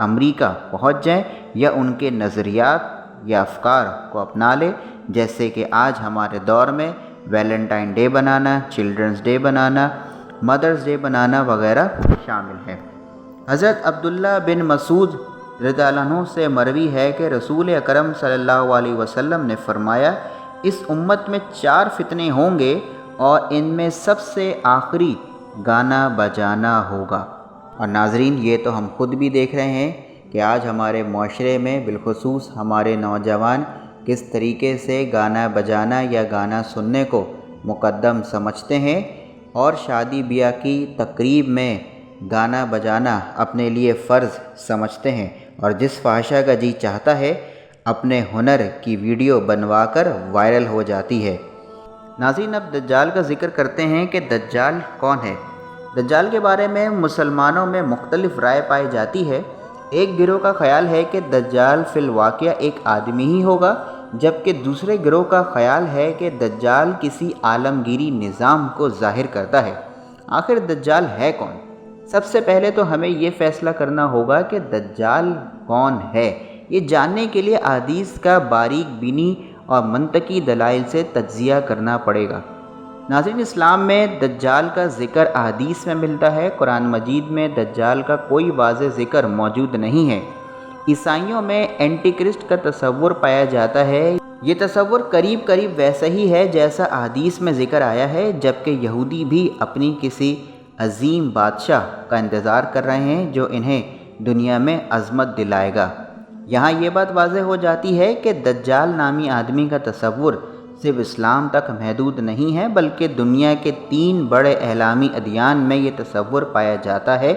امریکہ پہنچ جائیں یا ان کے نظریات یا افکار کو اپنا لے، جیسے کہ آج ہمارے دور میں ویلنٹائن ڈے بنانا، چلڈرنس ڈے بنانا، مدرز ڈے بنانا وغیرہ شامل ہے۔ حضرت عبداللہ بن مسعود رضی اللہ عنہ سے مروی ہے کہ رسول اکرم صلی اللہ علیہ وسلم نے فرمایا، اس امت میں 4 فتنے ہوں گے اور ان میں سب سے آخری گانا بجانا ہوگا۔ اور ناظرین، یہ تو ہم خود بھی دیکھ رہے ہیں کہ آج ہمارے معاشرے میں بالخصوص ہمارے نوجوان کس طریقے سے گانا بجانا یا گانا سننے کو مقدم سمجھتے ہیں اور شادی بیاہ کی تقریب میں گانا بجانا اپنے لیے فرض سمجھتے ہیں، اور جس فحاشہ کا جی چاہتا ہے اپنے ہنر کی ویڈیو بنوا کر وائرل ہو جاتی ہے۔ ناظرین، اب دجال کا ذکر کرتے ہیں کہ دجال کون ہے۔ دجال کے بارے میں مسلمانوں میں مختلف رائے پائی جاتی ہے۔ ایک گروہ کا خیال ہے کہ دجال فی الواقع ایک آدمی ہی ہوگا، جبکہ دوسرے گروہ کا خیال ہے کہ دجال کسی عالمگیری نظام کو ظاہر کرتا ہے۔ آخر دجال ہے کون؟ سب سے پہلے تو ہمیں یہ فیصلہ کرنا ہوگا کہ دجال کون ہے۔ یہ جاننے کے لیے احادیث کا باریک بینی اور منطقی دلائل سے تجزیہ کرنا پڑے گا۔ ناظرین، اسلام میں دجال کا ذکر احادیث میں ملتا ہے، قرآن مجید میں دجال کا کوئی واضح ذکر موجود نہیں ہے۔ عیسائیوں میں اینٹی کرسٹ کا تصور پایا جاتا ہے۔ یہ تصور قریب ویسا ہی ہے جیسا احادیث میں ذکر آیا ہے، جبکہ یہودی بھی اپنی کسی عظیم بادشاہ کا انتظار کر رہے ہیں جو انہیں دنیا میں عظمت دلائے گا۔ یہاں یہ بات واضح ہو جاتی ہے کہ دجال نامی آدمی کا تصور صرف اسلام تک محدود نہیں ہے، بلکہ دنیا کے 3 بڑے اسلامی ادیان میں یہ تصور پایا جاتا ہے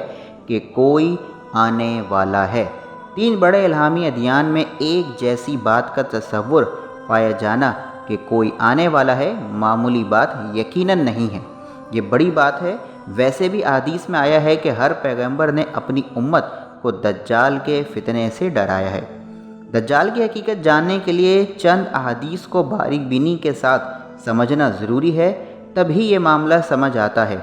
کہ کوئی آنے والا ہے۔ 3 بڑے اسلامی ادیان میں ایک جیسی بات کا تصور پایا جانا کہ کوئی آنے والا ہے معمولی بات یقیناً نہیں ہے، یہ بڑی بات ہے۔ ویسے بھی احادیث میں آیا ہے کہ ہر پیغمبر نے اپنی امت کو دجال کے فتنے سے ڈرایا ہے۔ دجال کی حقیقت جاننے کے لیے چند احادیث کو باریک بینی کے ساتھ سمجھنا ضروری ہے، تبھی یہ معاملہ سمجھ آتا ہے۔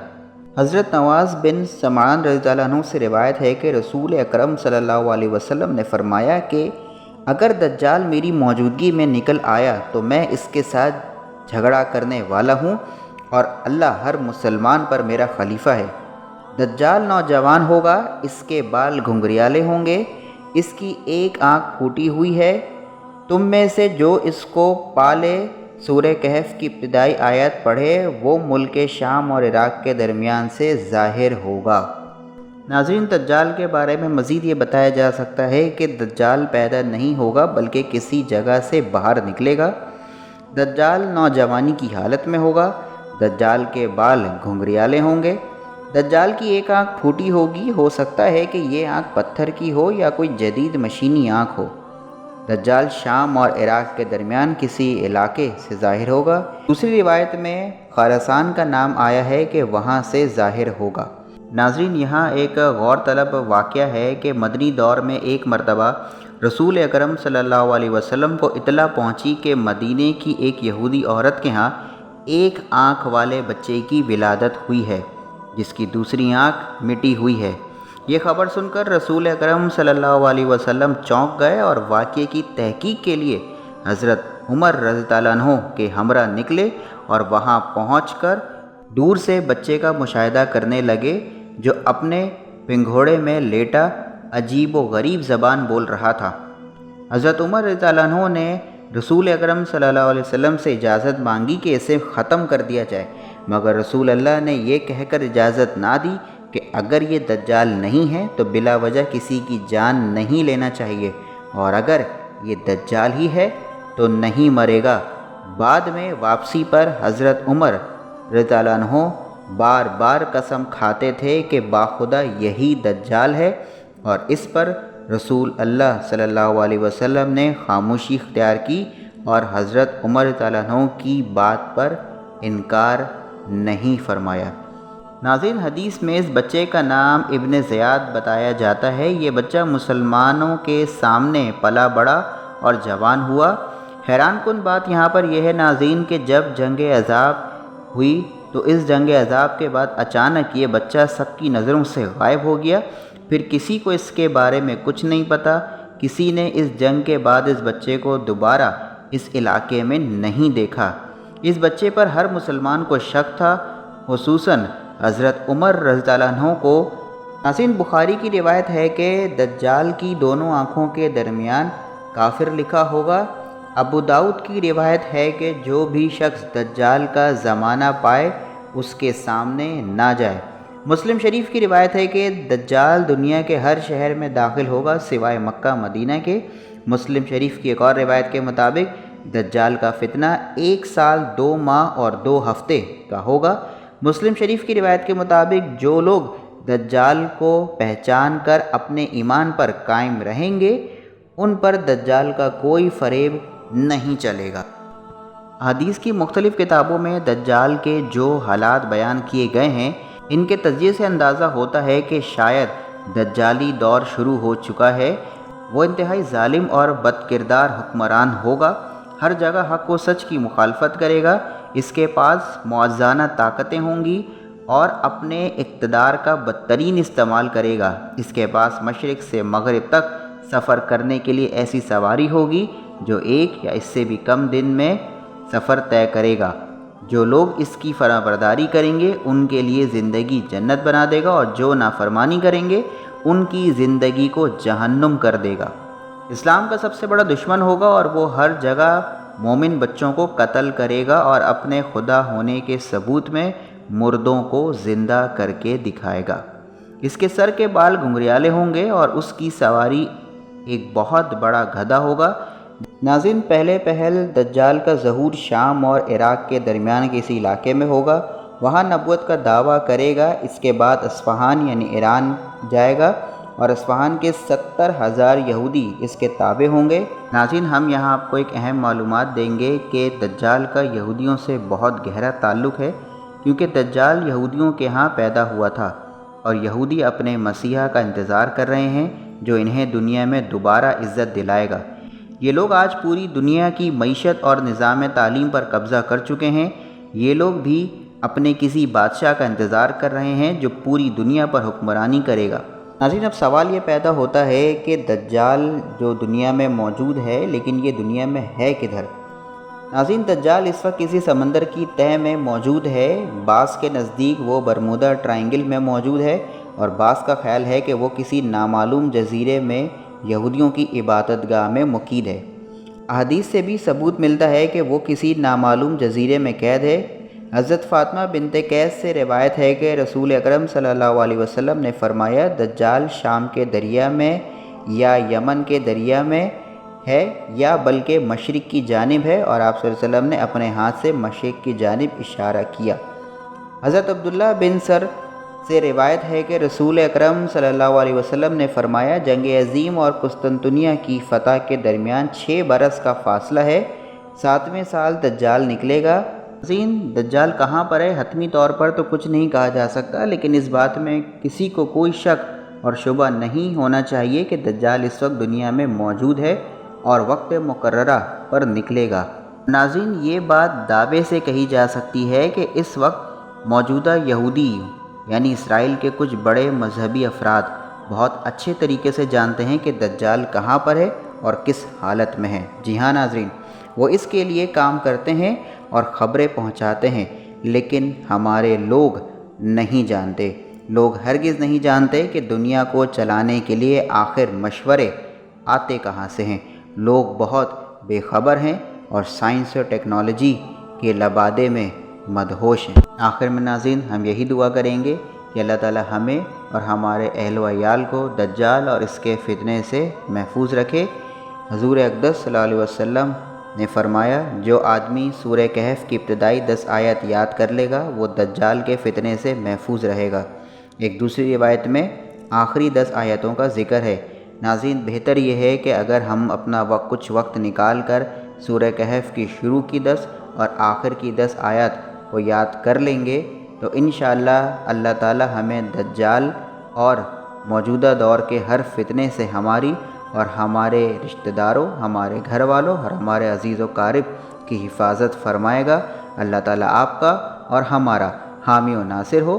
حضرت نواز بن سمعان رضی اللہ عنہ سے روایت ہے کہ رسول اکرم صلی اللہ علیہ وسلم نے فرمایا کہ اگر دجال میری موجودگی میں نکل آیا تو میں اس کے ساتھ جھگڑا کرنے والا ہوں اور اللہ ہر مسلمان پر میرا خلیفہ ہے۔ دجال نوجوان ہوگا، اس کے بال گھنگریالے ہوں گے، اس کی ایک آنکھ پھوٹی ہوئی ہے۔ تم میں سے جو اس کو پالے سورہ کہف کی ابتدائی آیت پڑھے وہ ملک شام اور عراق کے درمیان سے ظاہر ہوگا۔ ناظرین، دجال کے بارے میں مزید یہ بتایا جا سکتا ہے کہ دجال پیدا نہیں ہوگا بلکہ کسی جگہ سے باہر نکلے گا۔ دجال نوجوانی کی حالت میں ہوگا۔ دجال کے بال گھنگریالے ہوں گے۔ دجال کی ایک آنکھ پھوٹی ہوگی، ہو سکتا ہے کہ یہ آنکھ پتھر کی ہو یا کوئی جدید مشینی آنکھ ہو۔ دجال شام اور عراق کے درمیان کسی علاقے سے ظاہر ہوگا۔ دوسری روایت میں خراسان کا نام آیا ہے کہ وہاں سے ظاہر ہوگا۔ ناظرین، یہاں ایک غور طلب واقعہ ہے کہ مدنی دور میں ایک مرتبہ رسول اکرم صلی اللہ علیہ وسلم کو اطلاع پہنچی کہ مدینے کی ایک یہودی عورت کے ہاں ایک آنکھ والے بچے کی ولادت ہوئی ہے جس کی دوسری آنکھ مٹی ہوئی ہے۔ یہ خبر سن کر رسول اکرم صلی اللہ علیہ وسلم چونک گئے اور واقعے کی تحقیق کے لیے حضرت عمر رضی اللہ عنہ کے ہمراہ نکلے اور وہاں پہنچ کر دور سے بچے کا مشاہدہ کرنے لگے جو اپنے پنگھوڑے میں لیٹا عجیب و غریب زبان بول رہا تھا۔ حضرت عمر رضی اللہ عنہ نے رسول اکرم صلی اللہ علیہ وسلم سے اجازت مانگی کہ اسے ختم کر دیا جائے، مگر رسول اللہ نے یہ کہہ کر اجازت نہ دی کہ اگر یہ دجال نہیں ہے تو بلا وجہ کسی کی جان نہیں لینا چاہیے، اور اگر یہ دجال ہی ہے تو نہیں مرے گا۔ بعد میں واپسی پر حضرت عمر رضی اللہ عنہ بار بار قسم کھاتے تھے کہ باخدا یہی دجال ہے، اور اس پر رسول اللہ صلی اللہ علیہ وسلم نے خاموشی اختیار کی اور حضرت عمر رضی اللہ عنہ کی بات پر انکار نہیں فرمایا۔ ناظرین، حدیث میں اس بچے کا نام ابن زیاد بتایا جاتا ہے۔ یہ بچہ مسلمانوں کے سامنے پلا بڑا اور جوان ہوا۔ حیران کن بات یہاں پر یہ ہے ناظرین کہ جب جنگ احزاب ہوئی تو اس جنگ احزاب کے بعد اچانک یہ بچہ سب کی نظروں سے غائب ہو گیا۔ پھر کسی کو اس کے بارے میں کچھ نہیں پتہ۔ کسی نے اس جنگ کے بعد اس بچے کو دوبارہ اس علاقے میں نہیں دیکھا۔ اس بچے پر ہر مسلمان کو شک تھا، خصوصاً حضرت عمر رضی اللہ عنہ کو۔ ناظرین، بخاری کی روایت ہے کہ دجال کی دونوں آنکھوں کے درمیان کافر لکھا ہوگا۔ ابو داؤد کی روایت ہے کہ جو بھی شخص دجال کا زمانہ پائے اس کے سامنے نہ جائے۔ مسلم شریف کی روایت ہے کہ دجال دنیا کے ہر شہر میں داخل ہوگا سوائے مکہ مدینہ کے۔ مسلم شریف کی ایک اور روایت کے مطابق دجال کا فتنہ 1 سال 2 ماہ اور 2 ہفتے کا ہوگا۔ مسلم شریف کی روایت کے مطابق جو لوگ دجال کو پہچان کر اپنے ایمان پر قائم رہیں گے ان پر دجال کا کوئی فریب نہیں چلے گا۔ حدیث کی مختلف کتابوں میں دجال کے جو حالات بیان کیے گئے ہیں ان کے تجزیے سے اندازہ ہوتا ہے کہ شاید دجالی دور شروع ہو چکا ہے۔ وہ انتہائی ظالم اور بد کردار حکمران ہوگا، ہر جگہ حق و سچ کی مخالفت کرے گا، اس کے پاس معززانہ طاقتیں ہوں گی اور اپنے اقتدار کا بدترین استعمال کرے گا۔ اس کے پاس مشرق سے مغرب تک سفر کرنے کے لیے ایسی سواری ہوگی جو 1 یا اس سے بھی کم دن میں سفر طے کرے گا۔ جو لوگ اس کی فرمانبرداری کریں گے ان کے لیے زندگی جنت بنا دے گا، اور جو نافرمانی کریں گے ان کی زندگی کو جہنم کر دے گا۔ اسلام کا سب سے بڑا دشمن ہوگا اور وہ ہر جگہ مومن بچوں کو قتل کرے گا اور اپنے خدا ہونے کے ثبوت میں مردوں کو زندہ کر کے دکھائے گا۔ اس کے سر کے بال گھنگریالے ہوں گے اور اس کی سواری ایک بہت بڑا گدھا ہوگا۔ ناظرین، پہل دجال کا ظہور شام اور عراق کے درمیان کسی علاقے میں ہوگا، وہاں نبوت کا دعویٰ کرے گا۔ اس کے بعد اصفہان یعنی ایران جائے گا اور اصفہان کے 70,000 یہودی اس کے تابع ہوں گے۔ ناظرین، ہم یہاں آپ کو ایک اہم معلومات دیں گے کہ دجال کا یہودیوں سے بہت گہرا تعلق ہے، کیونکہ دجال یہودیوں کے ہاں پیدا ہوا تھا اور یہودی اپنے مسیحا کا انتظار کر رہے ہیں جو انہیں دنیا میں دوبارہ عزت دلائے گا۔ یہ لوگ آج پوری دنیا کی معیشت اور نظام تعلیم پر قبضہ کر چکے ہیں۔ یہ لوگ بھی اپنے کسی بادشاہ کا انتظار کر رہے ہیں جو پوری دنیا پر حکمرانی کرے گا۔ ناظرین، اب سوال یہ پیدا ہوتا ہے کہ دجال جو دنیا میں موجود ہے لیکن یہ دنیا میں ہے کدھر؟ ناظرین، دجال اس وقت کسی سمندر کی تہہ میں موجود ہے۔ بعض کے نزدیک وہ برمودا ٹرائنگل میں موجود ہے اور بعض کا خیال ہے کہ وہ کسی نامعلوم جزیرے میں یہودیوں کی عبادت گاہ میں مقید ہے۔ احادیث سے بھی ثبوت ملتا ہے کہ وہ کسی نامعلوم جزیرے میں قید ہے۔ حضرت فاطمہ بنت قیس سے روایت ہے کہ رسول اکرم صلی اللہ علیہ وسلم نے فرمایا، دجال شام کے دریا میں یا یمن کے دریا میں ہے یا بلکہ مشرق کی جانب ہے، اور آپ صلی اللہ علیہ وسلم نے اپنے ہاتھ سے مشرق کی جانب اشارہ کیا۔ حضرت عبداللہ بن سر سے روایت ہے کہ رسول اکرم صلی اللہ علیہ وسلم نے فرمایا، جنگ عظیم اور قسطنطنیہ کی فتح کے درمیان 6 برس کا فاصلہ ہے، 7ویں سال دجال نکلے گا۔ دجال کہاں پر ہے حتمی طور پر تو کچھ نہیں کہا جا سکتا، لیکن اس بات میں کسی کو کوئی شک اور شبہ نہیں ہونا چاہیے کہ دجال اس وقت دنیا میں موجود ہے اور وقت مقررہ پر نکلے گا۔ ناظرین، یہ بات دعوے سے کہی جا سکتی ہے کہ اس وقت موجودہ یہودی یعنی اسرائیل کے کچھ بڑے مذہبی افراد بہت اچھے طریقے سے جانتے ہیں کہ دجال کہاں پر ہے اور کس حالت میں ہے۔ جی ہاں ناظرین، وہ اس کے لیے کام کرتے ہیں اور خبریں پہنچاتے ہیں، لیکن ہمارے لوگ نہیں جانتے۔ لوگ ہرگز نہیں جانتے کہ دنیا کو چلانے کے لیے آخر مشورے آتے کہاں سے ہیں۔ لوگ بہت بے خبر ہیں اور سائنس اور ٹیکنالوجی کے لبادے میں مدہوش ہیں۔ آخر میں ناظرین، ہم یہی دعا کریں گے کہ اللہ تعالی ہمیں اور ہمارے اہل و عیال کو دجال اور اس کے فتنے سے محفوظ رکھے۔ حضور اقدس صلی اللہ علیہ وسلم نے فرمایا، جو آدمی سورہ کہف کی ابتدائی 10 آیات یاد کر لے گا وہ دجال کے فتنے سے محفوظ رہے گا۔ ایک دوسری روایت میں آخری 10 آیتوں کا ذکر ہے۔ ناظرین، بہتر یہ ہے کہ اگر ہم اپنا کچھ وقت نکال کر سورہ کہف کی شروع کی 10 اور آخر کی 10 آیات کو یاد کر لیں گے تو انشاءاللہ اللہ تعالی ہمیں دجال اور موجودہ دور کے ہر فتنے سے ہماری اور ہمارے رشتہ داروں، ہمارے گھر والوں اور ہمارے عزیز و قارب کی حفاظت فرمائے گا۔ اللہ تعالیٰ آپ کا اور ہمارا حامی و ناصر ہو۔